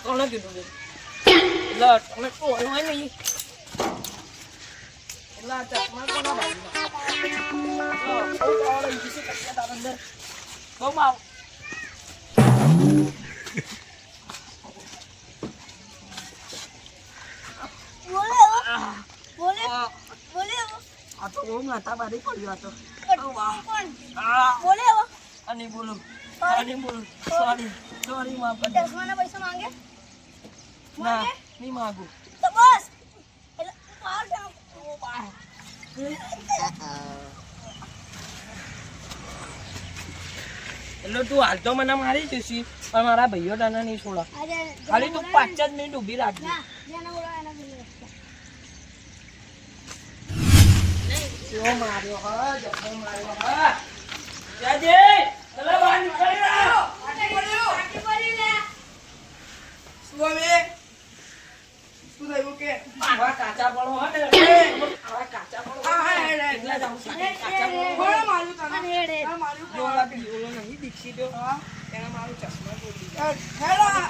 કોને કીધું એટલે તમે કોઈ હોય નહીં એટલે આ ચશ્મા કોના ભાઈ બહુ માવ આ તો બહુ માથા બારી પડ્યો હતો અને બોલો સોરી માફ કરજો ચશ્માના પૈસા માંગે ના નહીં માંગુ તો બસ એટલે તું હાલ તો મને મારી જશી પણ મારા ભાઈઓ તને નહીં છોડા ખાલી તું 5 જ મિનિટ ઊભી રાખજે માર્યો હા જતો માર્યો હા જાજે ચલો બહાર નીકળી રહ્યો આટે પડી લે સ્વામી શું થયું કે આવા કાચા પડો હે આવા કાચા પડો એટલે જાઉં કાચા પડો કોણ માર્યું તને હેડે માર્યું જોલા પીળો નહીં દીક્ષી દો હા એના મારું ચશ્મા તોડી હેડા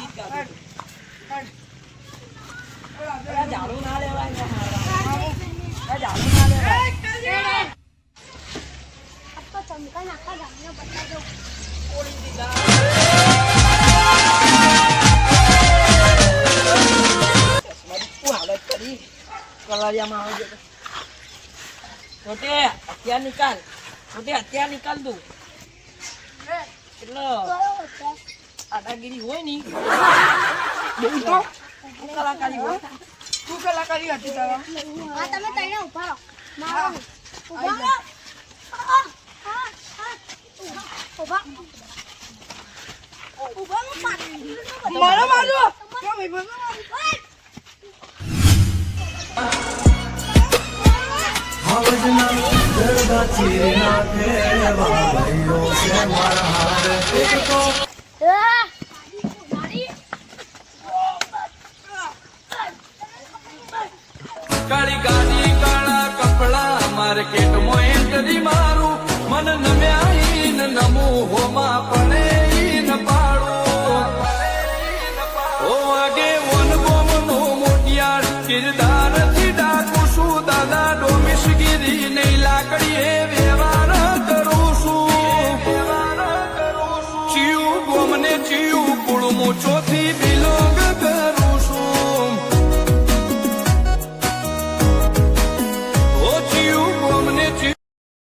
ઝાડુ ના લેવાય મારા ઝાડુ ના લેવાય ચમકા નાખા ગામને બતા દો ઓળી દીધા હાલત કરી કલારિયામાં આવે છે છોટે અત્યાર નિકાલ દઉં એટલે આટાગીરી હોય ને કલાકારી હોય શું કલાકારી હતી તારા હા તમે તઈને ઉભા રહો મારો ઉભા રહો મારો મારો કેમ ભાઈ મારો આવજના દરદા ચીરના કેવા ભાઈઓ છે મારા હારે એક તો કાળી ગાડી કાળા કપડા માર્કેટમાં એન્ટ્રી મારું મન નમ્યાઈન નમું હોમાં પડે ન પાડું ઓ આગે વન બોમનો મોટિયાર કિરદાર થી ડાકુ છું દાદા ડોમિશગીરી નહીં લાકડીએ વ્યવહાર કરું છું ચિયું ગોમને ચિયું કુળમું ચોથી